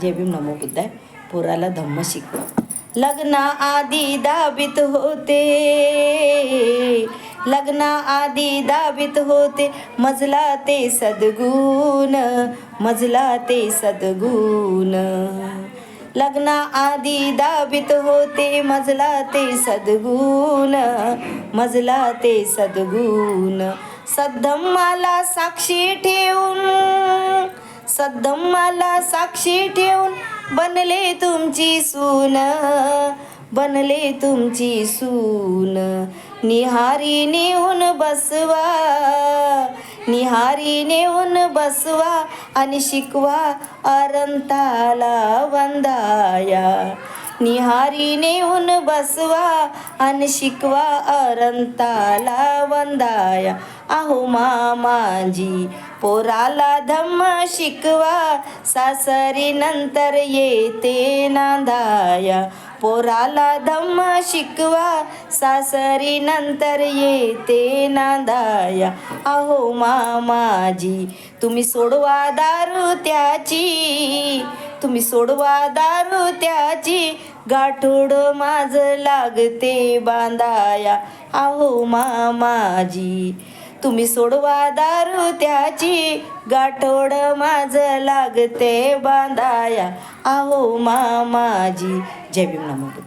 जय भीम नमो बुद्धाय. पोराला धम्म शिकवा. लग्ना आधी दाबीत होते, लग्ना आधी दाबीत होते, मजला ते सद्गुण, मजला ते सद्गुण. लग्ना आधी दाबीत होते, मजला ते सद्गुण, मजला ते सद्गुण. सद्धम्माला साक्षी ठेवून, सद्धम्माला साक्षी ठेवून बनले तुमची सून, बनले तुमची सून. निहारी नेऊन बसवा, निहारी नेऊन बसवा आणि शिकवा अरंताला वंदाया. निहारी नेऊन बसवा आणि शिकवा अरंताला वंदाया. अहो मामाजी पोराला धम्म शिकवा, सासरी नंतर येते नांदाया. पोराला धम्म शिकवा, सासरी नंतर येते नांदाया. अहो मामाजी तुम्ही सोडवा दारू त्याची, तुम्ही सोडवा दारू त्याची, गाठोड माझ लागते बांधाया. अहो मामाजी तुम्ही सोडवा दारू त्याची, गाठोड माझ लागते बांधाया. अहो मामाजी. जय भीम नमो बुद्धाय.